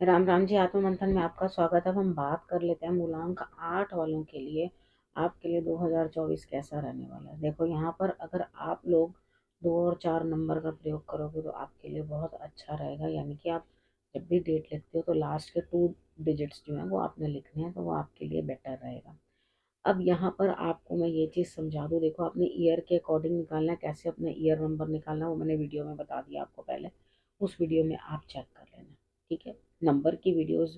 राम राम जी। आत्म मंथन में आपका स्वागत है। अब हम बात कर लेते हैं मूलांक 8 वालों के लिए। आपके लिए 2024 कैसा रहने वाला है। देखो यहाँ पर अगर आप लोग 2 और 4 नंबर का प्रयोग करोगे तो आपके लिए बहुत अच्छा रहेगा। यानी कि आप जब भी डेट लिखते हो तो लास्ट के 2 डिजिट्स जो हैं वो आपने लिखने हैं, तो वो आपके लिए बेटर रहेगा। अब यहाँ पर आपको मैं ये चीज़ समझा दूँ। देखो, अपने ईयर के अकॉर्डिंग निकालना है। कैसे अपने ईयर नंबर निकालना है वो मैंने वीडियो में बता दिया आपको पहले। उस वीडियो में आप चेक कर लेना, ठीक है। नंबर की वीडियोस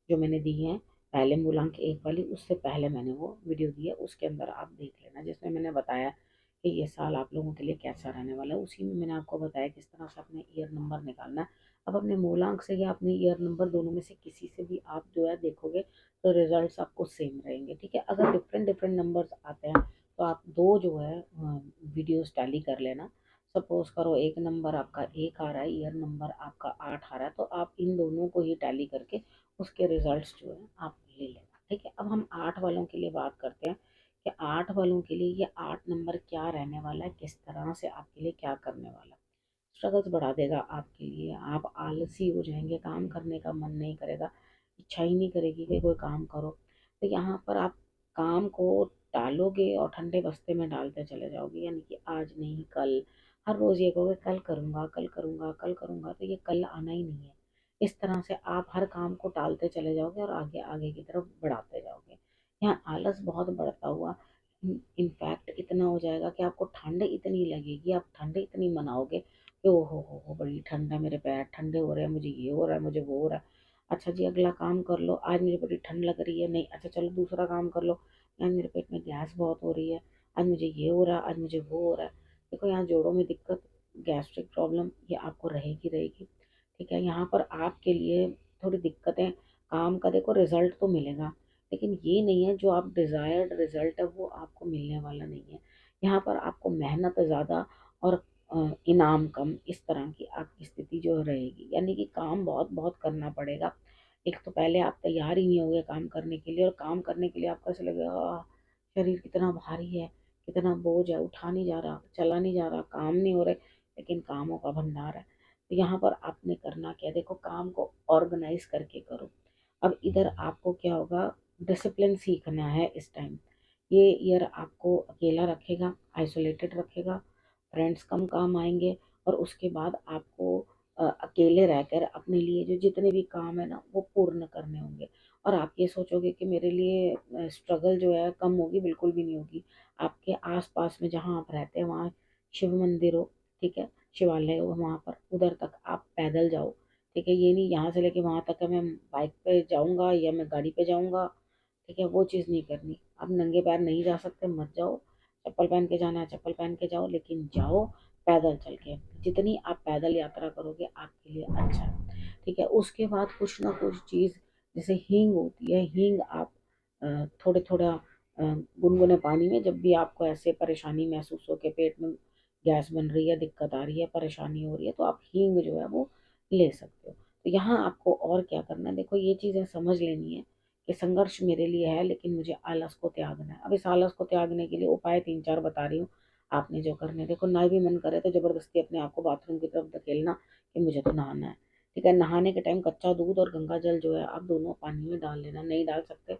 जो मैंने दी हैं पहले मूलांक 1 वाली, उससे पहले मैंने वो वीडियो दी है, उसके अंदर आप देख लेना, जिसमें मैंने बताया कि ये साल आप लोगों के लिए कैसा रहने वाला है। उसी में मैंने आपको बताया किस तरह से अपने ईयर नंबर निकालना है। अब अपने मूलांक से या अपने ईयर नंबर दोनों में से किसी से भी आप जो है देखोगे तो रिजल्ट्स आपको सेम रहेंगे, ठीक है। अगर डिफरेंट डिफरेंट नंबर्स आते हैं तो आप दो जो है वीडियोस टैली कर लेना। सपोज करो एक नंबर आपका 1 आ रहा है, ईयर नंबर आपका 8 आ रहा है, तो आप इन दोनों को ही टैली करके उसके रिजल्ट्स जो है आप ले लेना, ठीक है। अब हम 8 वालों के लिए बात करते हैं कि 8 वालों के लिए ये 8 नंबर क्या रहने वाला है, किस तरह से आपके लिए क्या करने वाला है। स्ट्रगल्स बढ़ा देगा आपके लिए। आप आलसी हो जाएंगे, काम करने का मन नहीं करेगा, इच्छा ही नहीं करेगी कि कोई काम करो। तो यहाँ पर आप काम को टालोगे और ठंडे बस्ते में डालते चले जाओगे। यानी कि आज नहीं कल, हर रोज़ ये कहोगे कल करूँगा कल करूँगा कल करूँगा, तो ये कल आना ही नहीं है। इस तरह से आप हर काम को टालते चले जाओगे और आगे आगे की तरफ बढ़ाते जाओगे। यहाँ आलस बहुत बढ़ता हुआ इनफैक्ट इतना हो जाएगा कि आपको ठंड इतनी लगेगी, आप ठंड इतनी मनाओगे कि ओ हो बड़ी ठंड है, मेरे पैर ठंडे हो रहे हैं, मुझे ये हो रहा है, मुझे वो हो रहा है। अच्छा जी, अगला काम कर लो। आज मुझे बड़ी ठंड लग रही है, नहीं, अच्छा चलो दूसरा काम कर लो। यार मेरे पेट में गैस बहुत हो रही है, आज मुझे ये हो रहा है, आज मुझे वो हो रहा है। देखो यहाँ जोड़ों में दिक्कत, गैस्ट्रिक प्रॉब्लम, ये आपको रहेगी रहेगी, ठीक है। यहाँ पर आपके लिए थोड़ी दिक्कतें, काम का देखो रिजल्ट तो मिलेगा, लेकिन ये नहीं है जो आप डिज़ायर्ड रिजल्ट है वो आपको मिलने वाला नहीं है। यहाँ पर आपको मेहनत ज़्यादा और इनाम कम, इस तरह की आपकी स्थिति जो रहेगी। यानी कि काम बहुत बहुत करना पड़ेगा। एक तो पहले आप तैयार ही नहीं होगे काम करने के लिए, और काम करने के लिए आपको ऐसा लगेगा शरीर कितना भारी है, कितना बोझ है, उठा नहीं जा रहा, चला नहीं जा रहा, काम नहीं हो रहे, लेकिन कामों का भंडार है। तो यहाँ पर आपने करना क्या, देखो काम को ऑर्गेनाइज करके करो। अब इधर आपको क्या होगा, डिसिप्लिन सीखना है इस टाइम। ये ईयर आपको अकेला रखेगा, आइसोलेटेड रखेगा, फ्रेंड्स कम काम आएंगे, और उसके बाद आपको अकेले रहकर अपने लिए जो जितने भी काम है ना वो पूर्ण करने होंगे। और आप ये सोचोगे कि मेरे लिए स्ट्रगल जो है कम होगी, बिल्कुल भी नहीं होगी। आपके आसपास में जहाँ आप रहते हैं वहाँ शिव मंदिर हो, ठीक है, शिवालय हो, वहाँ पर उधर तक आप पैदल जाओ, ठीक है। ये नहीं यहाँ से लेके वहाँ तक है मैं बाइक पे जाऊँगा या मैं गाड़ी पे जाऊँगा, ठीक है, वो चीज़ नहीं करनी। आप नंगे पैर नहीं जा सकते, मत जाओ। चप्पल पहन के जाना है चप्पल पहन के जाओ, लेकिन जाओ पैदल चल के। जितनी आप पैदल यात्रा करोगे आपके लिए अच्छा है, ठीक है। उसके बाद कुछ ना कुछ चीज़, जैसे हींग होती है, हींग आप थोड़े थोड़ा गुनगुने पानी में, जब भी आपको ऐसे परेशानी महसूस हो के पेट में गैस बन रही है, दिक्कत आ रही है, परेशानी हो रही है, तो आप हींग जो है वो ले सकते हो। तो यहाँ आपको और क्या करना है, देखो ये चीज़ें समझ लेनी है कि संघर्ष मेरे लिए है, लेकिन मुझे आलस को त्यागना है। अब इस आलस को त्यागने के लिए उपाय 3-4 बता रही हूँ आपने जो करने। देखो ना भी मन करे तो जबरदस्ती अपने आप को बाथरूम की तरफ धकेलना कि मुझे तो नहाना है, ठीक है। नहाने के टाइम कच्चा दूध और गंगा जल जो है आप दोनों पानी में डाल लेना। नहीं डाल सकते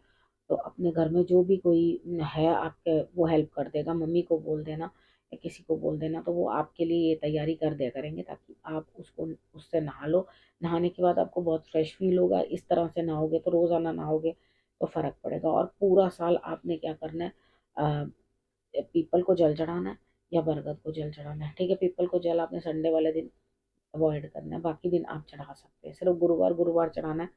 तो अपने घर में जो भी कोई है आपके, वो हेल्प कर देगा, मम्मी को बोल देना या किसी को बोल देना, तो वो आपके लिए ये तैयारी कर दिया करेंगे ताकि आप उसको उससे नहा लो। नहाने के बाद आपको बहुत फ्रेश फील होगा। इस तरह से नहाओगे तो रोज़ाना नहाओगे तो फ़र्क पड़ेगा। और पूरा साल आपने क्या करना है, पीपल को जल चढ़ाना है या बरगद को जल चढ़ाना है, ठीक है। पीपल को जल आपने संडे वाले दिन अवॉइड करना है, बाकी दिन आप चढ़ा सकते हैं। सिर्फ गुरुवार गुरुवार चढ़ाना है,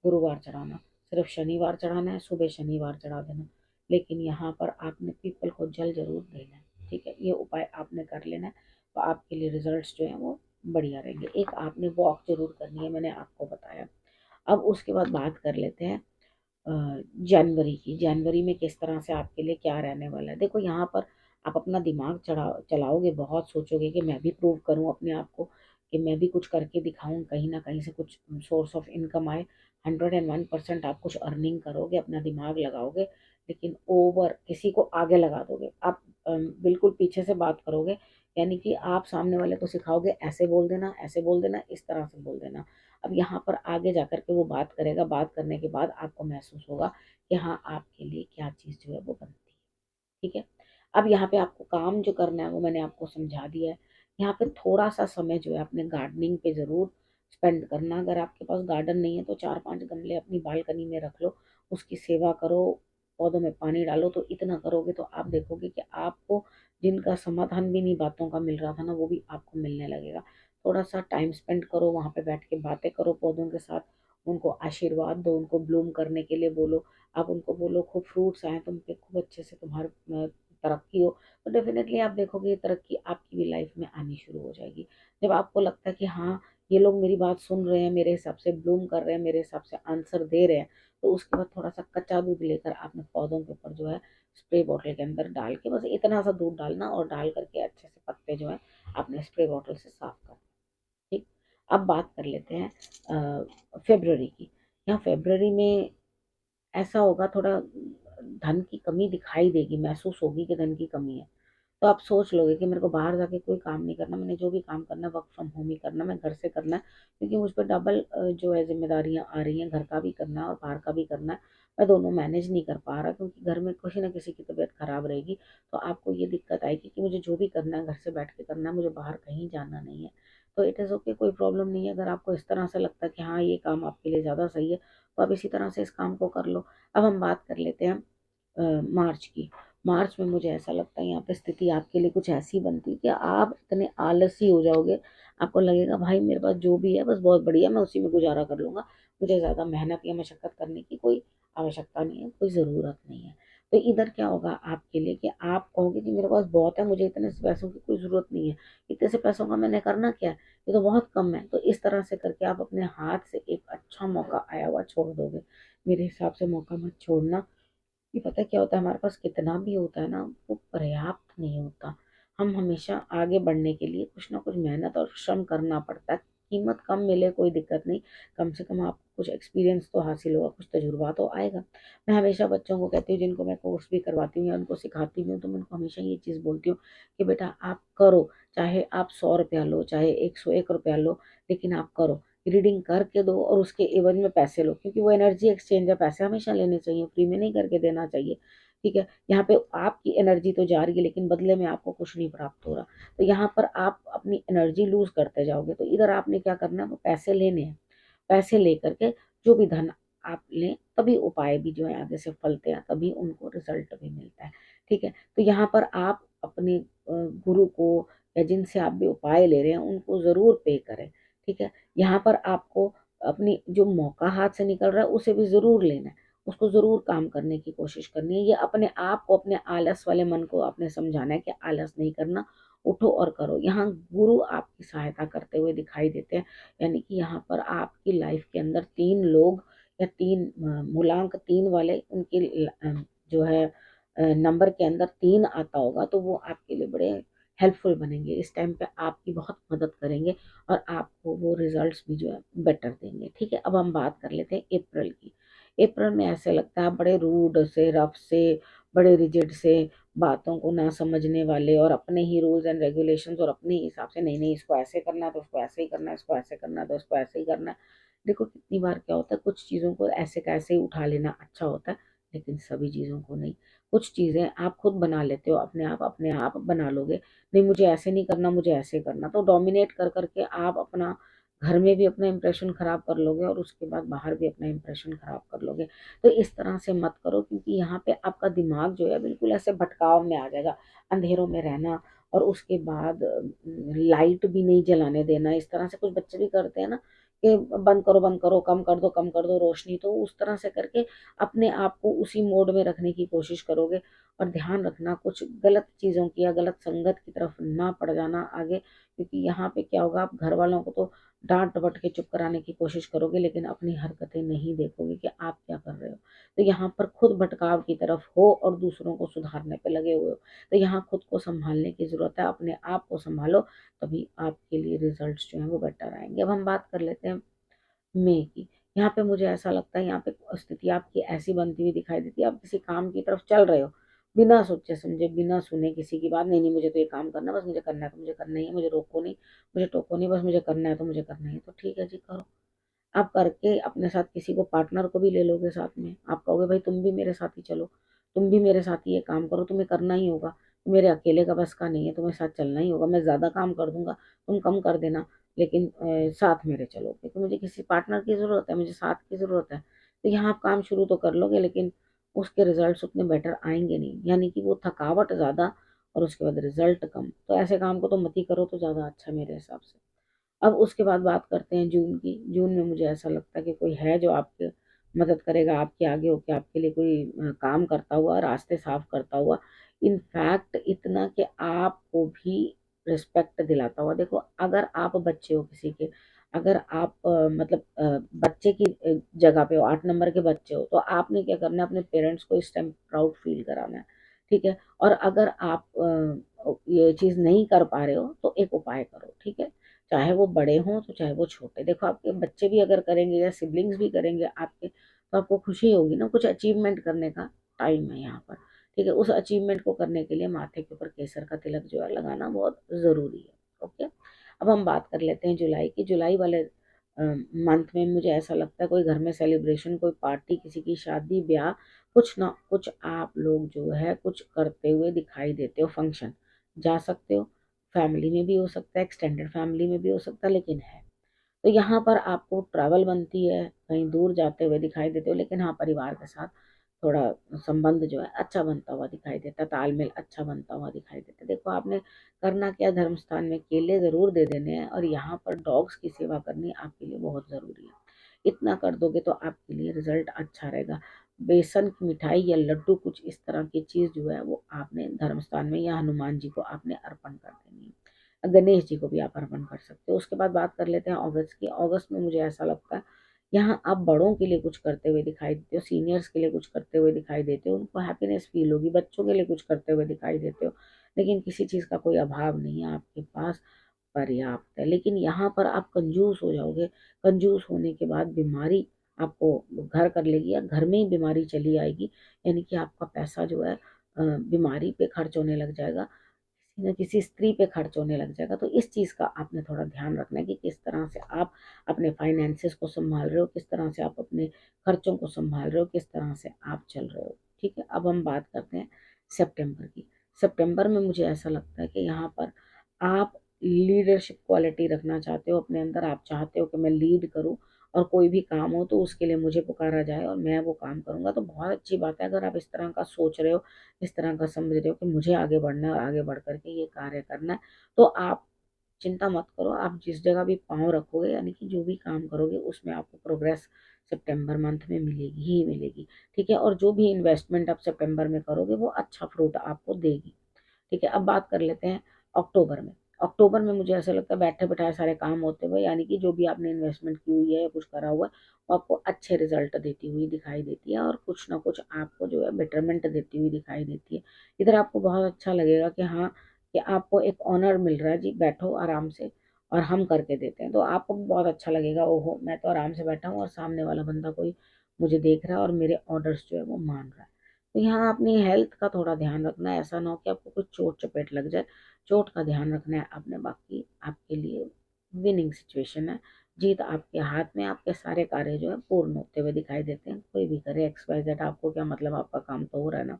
गुरुवार चढ़ाना। सिर्फ शनिवार चढ़ाना है, सुबह शनिवार चढ़ा देना। लेकिन यहाँ पर आपने पीपल को जल जरूर देना है, ठीक है। ये उपाय आपने कर लेना है, तो आपके लिए रिजल्ट्स जो हैं वो बढ़िया रहेंगे। एक आपने वॉक जरूर करनी है, मैंने आपको बताया। अब उसके बाद बात कर लेते हैं जनवरी की। जनवरी में किस तरह से आपके लिए क्या रहने वाला है। देखो यहाँ पर आप अपना दिमाग चलाओगे, बहुत सोचोगे कि मैं भी प्रूव करूँ अपने आप को, कि मैं भी कुछ करके दिखाऊं, कहीं ना कहीं से कुछ सोर्स ऑफ इनकम आए। 101% आप कुछ अर्निंग करोगे, अपना दिमाग लगाओगे, लेकिन ओवर किसी को आगे लगा दोगे आप। बिल्कुल पीछे से बात करोगे, यानी कि आप सामने वाले को सिखाओगे ऐसे बोल देना, ऐसे बोल देना, इस तरह से बोल देना। अब यहाँ पर आगे जा कर के वो बात करेगा, बात करने के बाद आपको महसूस होगा कि हाँ, आपके लिए क्या चीज़ जो है वो बनती है, ठीक है? अब यहाँ पे आपको काम जो करना है वो मैंने आपको समझा दिया है। यहाँ पे थोड़ा-सा समय जो है अपने गार्डनिंग पे ज़रूर स्पेंड करना। अगर आपके पास गार्डन नहीं है तो 4-5 गमले अपनी बालकनी में रख लो, उसकी सेवा करो, पौधों में पानी डालो। तो इतना करोगे तो आप देखोगे कि आपको जिनका समाधान भी नहीं बातों का मिल रहा था ना, वो भी आपको मिलने लगेगा। थोड़ा-सा टाइम स्पेंड करो, वहाँ पे बैठ के बातें करो पौधों के साथ, उनको आशीर्वाद दो, उनको ब्लूम करने के लिए बोलो। आप उनको बोलो खूब फ्रूट्स आएँ तुम पे, खूब अच्छे से तुम्हारे तरक्की हो, तो डेफ़िनेटली आप देखोगे ये तरक्की आपकी भी लाइफ़ में आनी शुरू हो जाएगी। जब आपको लगता है कि हाँ, ये लोग मेरी बात सुन रहे हैं, मेरे हिसाब से ब्लूम कर रहे हैं, मेरे हिसाब से आंसर दे रहे हैं, तो उसके बाद थोड़ा-सा कच्चा दूध लेकर आपने पौधों के ऊपर जो है स्प्रे बॉटल के अंदर डाल के, बस इतना सा दूध डालना और डाल कर के अच्छे से पत्ते जो हैं आपने स्प्रे बॉटल से साफ करना। ठीक। अब बात कर लेते हैं फ़रवरी की। यहाँ फ़रवरी में ऐसा होगा, थोड़ा धन की कमी दिखाई देगी, महसूस होगी कि धन की कमी है। तो आप सोच लोगे कि मेरे को बाहर जाके कोई काम नहीं करना, मैंने जो भी काम करना है वर्क फ्रॉम होम ही करना, मैं घर से करना है, क्योंकि मुझ पे डबल जो है ज़िम्मेदारियाँ आ रही हैं, घर का भी करना है और बाहर का भी करना है। मैं दोनों मैनेज नहीं कर पा रहा, क्योंकि घर में किसी न किसी की तबीयत खराब रहेगी, तो आपको ये दिक्कत आएगी कि मुझे जो भी करना है घर से बैठ के करना है, मुझे बाहर कहीं जाना नहीं है। तो इट इज़ ओके, कोई प्रॉब्लम नहीं है। अगर आपको इस तरह से लगता है कि हाँ, ये काम आपके लिए ज़्यादा सही है, तो आप इसी तरह से इस काम को कर लो। अब हम बात कर लेते हैं मार्च की। मार्च में मुझे ऐसा लगता है यहाँ पे स्थिति आपके लिए कुछ ऐसी बनती है कि आप इतने आलसी हो जाओगे, आपको लगेगा भाई मेरे पास जो भी है बस बहुत बढ़िया, मैं उसी में गुज़ारा कर लूँगा। मुझे ज़्यादा मेहनत या मशक्कत करने की कोई आवश्यकता नहीं है, कोई ज़रूरत नहीं है। तो इधर क्या होगा आपके लिए कि आप कहोगे कि मेरे पास बहुत है, मुझे इतने से पैसों की कोई ज़रूरत नहीं है। इतने से पैसों का मैंने करना क्या है? ये तो बहुत कम है। तो इस तरह से करके आप अपने हाथ से एक अच्छा मौका आया हुआ छोड़ दोगे। मेरे हिसाब से मौका मत छोड़ना। कि पता है क्या होता है, हमारे पास कितना भी होता है ना, वो पर्याप्त नहीं होता। हम हमेशा आगे बढ़ने के लिए कुछ ना कुछ मेहनत और श्रम करना पड़ता है। कीमत कम मिले कोई दिक्कत नहीं, कम से कम आपको कुछ एक्सपीरियंस तो हासिल होगा, कुछ तजुर्बा तो आएगा। मैं हमेशा बच्चों को कहती हूँ, जिनको मैं कोर्स भी करवाती हूँ या उनको सिखाती भी हूँ, तो मैं उनको हमेशा ये चीज़ बोलती हूँ कि बेटा आप करो, चाहे आप 100 रुपया लो, चाहे 101 रुपया लो, लेकिन आप करो। रीडिंग करके दो और उसके एवज में पैसे लो, क्योंकि वो एनर्जी एक्सचेंज है, पैसे हमेशा लेने चाहिए, फ्री में नहीं करके देना चाहिए। ठीक है, यहाँ पे आपकी एनर्जी तो जा रही है, लेकिन बदले में आपको कुछ नहीं प्राप्त हो रहा। तो यहाँ पर आप अपनी एनर्जी लूज करते जाओगे। तो इधर आपने क्या करना है, वो पैसे लेने हैं। पैसे लेकर के जो भी धन आप लें, तभी उपाय भी जो है आगे से फलते हैं, तभी उनको रिजल्ट भी मिलता है। ठीक है, तो यहाँ पर आप अपने गुरु को या जिनसे आप भी उपाय ले रहे हैं उनको ज़रूर पे करें। ठीक है, यहाँ पर आपको अपनी जो मौका हाथ से निकल रहा है उसे भी ज़रूर लेना है, उसको ज़रूर काम करने की कोशिश करनी है। ये अपने आप को, अपने आलस वाले मन को आपने समझाना है कि आलस नहीं करना, उठो और करो। यहाँ गुरु आपकी सहायता करते हुए दिखाई देते हैं। यानी कि यहाँ पर आपकी लाइफ के अंदर 3 लोग या 3 मूलांक 3 वाले उनके जो है नंबर के अंदर 3 आता होगा, तो वो आपके लिए बड़े हेल्पफुल बनेंगे। इस टाइम पे आपकी बहुत मदद करेंगे और आपको वो रिजल्ट्स भी जो है बेटर देंगे। ठीक है, अब हम बात कर लेते हैं अप्रैल की। अप्रैल में ऐसे लगता है आप बड़े रूड से, रफ से, बड़े रिजिड से, बातों को ना समझने वाले और अपने ही रूल्स एंड रेगुलेशंस और अपने हिसाब से, नहीं नहीं इसको ऐसे करना है तो उसको ऐसे ही करना है, इसको ऐसे करना है तो उसको ऐसे ही करना है। देखो कितनी बार क्या होता है, कुछ चीज़ों को ऐसे कैसे ही उठा लेना अच्छा होता है, लेकिन सभी चीज़ों को नहीं। कुछ चीज़ें आप खुद बना लेते हो, अपने आप बना लोगे। नहीं मुझे ऐसे नहीं करना, मुझे ऐसे करना, तो डोमिनेट कर करके आप अपना घर में भी अपना इंप्रेशन खराब कर लोगे और उसके बाद बाहर भी अपना इंप्रेशन खराब कर लोगे। तो इस तरह से मत करो, क्योंकि यहाँ पे आपका दिमाग जो है बिल्कुल ऐसे भटकाव में आ जाएगा। अंधेरों में रहना और उसके बाद लाइट भी नहीं जलाने देना, इस तरह से कुछ बच्चे भी करते हैं ना कि बंद करो, कम कर दो रोशनी। तो उस तरह से करके अपने आप को उसी मोड में रखने की कोशिश करोगे। और ध्यान रखना कुछ गलत चीज़ों की या गलत संगत की तरफ ना पड़ जाना आगे, क्योंकि यहाँ पे क्या होगा, आप घर वालों को तो डांट डपट के चुप कराने की कोशिश करोगे, लेकिन अपनी हरकतें नहीं देखोगे कि आप क्या कर रहे हो। तो यहाँ पर खुद भटकाव की तरफ हो और दूसरों को सुधारने पे लगे हुए हो। तो यहाँ खुद को संभालने की ज़रूरत है, अपने आप को संभालो, तभी आपके लिए रिजल्ट्स जो हैं वो बेटर आएंगे। अब हम बात कर लेते हैं मई की। यहाँ पे मुझे ऐसा लगता है, यहाँ पे स्थिति आपकी ऐसी बनती हुई दिखाई देती है, आप किसी काम की तरफ चल रहे हो, बिना सोचे समझे, बिना सुने किसी की बात, नहीं नहीं मुझे तो ये काम करना है, बस मुझे करना है तो मुझे करना ही है, मुझे रोको नहीं, मुझे टोको नहीं, बस मुझे करना है तो मुझे करना ही है। तो ठीक है जी, करो। आप करके अपने साथ किसी को पार्टनर को भी ले लोगे साथ में, आप कहोगे भाई तुम भी मेरे साथ ही चलो, तुम भी मेरे साथ ही ये काम करो, तुम्हें करना ही होगा, मेरे अकेले का बस का नहीं है, तुम्हें साथ चलना ही होगा, मैं ज़्यादा काम कर दूंगा, तुम कम कर देना, लेकिन साथ मेरे चलो, क्योंकि मुझे किसी पार्टनर की ज़रूरत है, मुझे साथ की ज़रूरत है। तो यहाँ आप काम शुरू तो कर लोगे, लेकिन उसके रिजल्ट्स उतने बेटर आएंगे नहीं, यानी कि वो थकावट ज़्यादा और उसके बाद रिजल्ट कम। तो ऐसे काम को तो मत ही करो तो ज़्यादा अच्छा मेरे हिसाब से। अब उसके बाद बात करते हैं जून की। जून में मुझे ऐसा लगता है कि कोई है जो आपके मदद करेगा, आपके आगे होके आपके लिए कोई काम करता हुआ, रास्ते साफ करता हुआ, इनफैक्ट इतना कि आपको भी रिस्पेक्ट दिलाता हुआ। देखो, अगर आप बच्चे हो किसी के, अगर आप मतलब बच्चे की जगह पे हो, 8 नंबर के बच्चे हो, तो आपने क्या करना है, अपने पेरेंट्स को इस टाइम प्राउड फील कराना है, ठीक है। और अगर आप ये चीज़ नहीं कर पा रहे हो तो एक उपाय करो, ठीक है। चाहे वो बड़े हों तो चाहे वो छोटे, देखो आपके बच्चे भी अगर करेंगे या सिबलिंग्स भी करेंगे आपके, तो आपको खुशी होगी ना, कुछ अचीवमेंट करने का टाइम है यहाँ पर, ठीक है। उस अचीवमेंट को करने के लिए माथे के ऊपर केसर का तिलक जो है लगाना बहुत ज़रूरी है। ओके, अब हम बात कर लेते हैं जुलाई की। जुलाई वाले मंथ में मुझे ऐसा लगता है कोई घर में सेलिब्रेशन, कोई पार्टी, किसी की शादी ब्याह, कुछ ना कुछ आप लोग जो है कुछ करते हुए दिखाई देते हो। फंक्शन जा सकते हो, फैमिली में भी हो सकता है, एक्सटेंडेड फैमिली में भी हो सकता है, लेकिन है। तो यहाँ पर आपको ट्रैवल बनती है, कहीं दूर जाते हुए दिखाई देते हो, लेकिन हाँ, परिवार के साथ थोड़ा संबंध जो है अच्छा बनता हुआ दिखाई देता है, तालमेल अच्छा बनता हुआ दिखाई देता है। देखो, आपने करना क्या, धर्म स्थान में केले ज़रूर दे देने हैं, और यहाँ पर डॉग्स की सेवा करनी आपके लिए बहुत ज़रूरी है। इतना कर दोगे तो आपके लिए रिजल्ट अच्छा रहेगा। बेसन की मिठाई या लड्डू, कुछ इस तरह की चीज़ जो है वो आपने धर्म स्थान में या हनुमान जी को आपने अर्पण कर देनी है। गणेश जी को भी आप अर्पण कर सकते हो। उसके बाद बात कर लेते हैं अगस्त की। अगस्त में मुझे ऐसा लगता है यहाँ आप बड़ों के लिए कुछ करते हुए दिखाई देते हो, सीनियर्स के लिए कुछ करते हुए दिखाई देते हो, उनको हैप्पीनेस फील होगी, बच्चों के लिए कुछ करते हुए दिखाई देते हो, लेकिन किसी चीज़ का कोई अभाव नहीं है, आपके पास पर्याप्त है। लेकिन यहाँ पर आप कंजूस हो जाओगे, कंजूस होने के बाद बीमारी आपको घर कर लेगी, या घर में ही बीमारी चली आएगी, यानी कि आपका पैसा जो है बीमारी पे खर्च होने लग जाएगा, किसी न किसी स्त्री पे खर्च होने लग जाएगा। तो इस चीज़ का आपने थोड़ा ध्यान रखना है कि किस तरह से आप अपने फाइनेंसेस को संभाल रहे हो, किस तरह से आप अपने खर्चों को संभाल रहे हो, किस तरह से आप चल रहे हो, ठीक है। अब हम बात करते हैं सितंबर की। सितंबर में मुझे ऐसा लगता है कि यहाँ पर आप लीडरशिप क्वालिटी रखना चाहते हो अपने अंदर, आप चाहते हो कि मैं लीड करूँ, और कोई भी काम हो तो उसके लिए मुझे पुकारा जाए और मैं वो काम करूँगा। तो बहुत अच्छी बात है अगर आप इस तरह का सोच रहे हो, इस तरह का समझ रहे हो कि मुझे आगे बढ़ना है और आगे बढ़ करके ये कार्य करना है, तो आप चिंता मत करो। आप जिस जगह भी पाँव रखोगे, यानी कि जो भी काम करोगे, उसमें आपको प्रोग्रेस सितंबर मंथ में मिलेगी ही मिलेगी, ठीक है। और जो भी इन्वेस्टमेंट आप सितंबर में करोगे वो अच्छा फ्रूट आपको देगी, ठीक है। अब बात कर लेते हैं अक्टूबर में। अक्टूबर में मुझे ऐसा लगता है बैठे बैठाए सारे काम होते हुए, यानी कि जो भी आपने इन्वेस्टमेंट की हुई है या कुछ करा हुआ है, वो आपको अच्छे रिजल्ट देती हुई दिखाई देती है, और कुछ ना कुछ आपको जो है बेटरमेंट देती हुई दिखाई देती है। इधर आपको बहुत अच्छा लगेगा कि हाँ, कि आपको एक ऑनर मिल रहा है, जी बैठो आराम से और हम करके देते हैं, तो आपको भी बहुत अच्छा लगेगा, ओहो मैं तो आराम से बैठा हूँ और सामने वाला बंदा कोई मुझे देख रहा है और मेरे ऑर्डर्स जो है वो मान रहा है। तो यहाँ अपनी हेल्थ का थोड़ा ध्यान रखना है, ऐसा ना हो कि आपको कुछ चोट चपेट लग जाए, चोट का ध्यान रखना है आपने। बाकी आपके लिए विनिंग सिचुएशन है, जीत आपके हाथ में, आपके सारे कार्य जो है पूर्ण होते हुए दिखाई देते हैं, कोई भी करे एक्स वाई जेड, आपको क्या मतलब, आपका काम तो हो रहा है ना।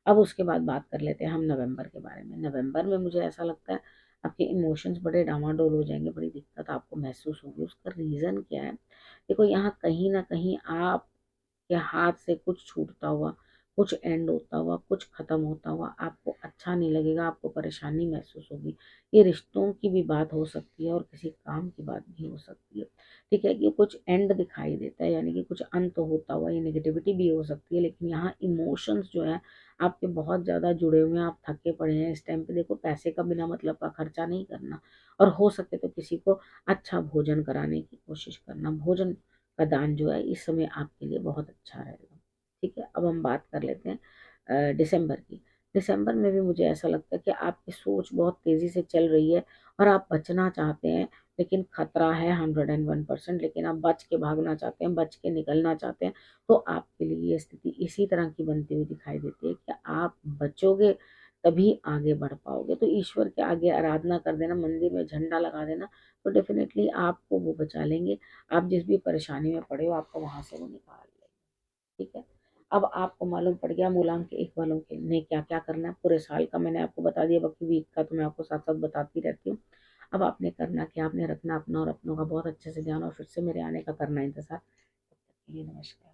अब उसके बाद बात कर लेते हैं हम नवंबर के बारे में। नवंबर में मुझे ऐसा लगता है आपके इमोशंस बड़े डामाडोल हो जाएंगे, बड़ी दिक्कत आपको महसूस होगी। उसका रीज़न क्या है, देखो यहाँ कहीं ना कहीं आप के हाथ से कुछ छूटता हुआ, कुछ एंड होता हुआ, कुछ खत्म होता हुआ आपको अच्छा नहीं लगेगा, आपको परेशानी महसूस होगी। ये रिश्तों की भी बात हो सकती है और किसी काम की बात भी हो सकती है, ठीक है। कि कुछ एंड दिखाई देता है, यानी कि कुछ अंत होता हुआ, ये नेगेटिविटी भी हो सकती है। लेकिन यहाँ इमोशंस जो है आपके बहुत ज़्यादा जुड़े हुए हैं, आप थके पड़े हैं इस टाइम पे। देखो, पैसे का बिना मतलब का खर्चा नहीं करना, और हो सके तो किसी को अच्छा भोजन कराने की कोशिश करना। भोजन का दान जो है इस समय आपके लिए बहुत अच्छा रहेगा, ठीक है। अब हम बात कर लेते हैं दिसंबर की। दिसंबर में भी मुझे ऐसा लगता है कि आपकी सोच बहुत तेज़ी से चल रही है और आप बचना चाहते हैं, लेकिन खतरा है 101%, लेकिन आप बच के भागना चाहते हैं, बच के निकलना चाहते हैं। तो आपके लिए ये स्थिति इसी तरह की बनती हुई दिखाई देती है कि आप बचोगे तभी आगे बढ़ पाओगे। तो ईश्वर के आगे आराधना कर देना, मंदिर में झंडा लगा देना, तो डेफिनेटली आपको वो बचा लेंगे। आप जिस भी परेशानी में पड़े हो आपको वहां से वो निकाल लेंगे। ठीक है, अब आपको मालूम पड़ गया मूलांक के 1 वालों के ने क्या क्या करना है। पूरे साल का मैंने आपको बता दिया, बाकी वीक का तो मैं आपको साथ साथ बताती रहती हूँ। अब आपने करना क्या, आपने रखना अपना और अपनों का बहुत अच्छे से ध्यान, और फिर से मेरे आने का करना इंतजार। तब तक के लिए नमस्कार।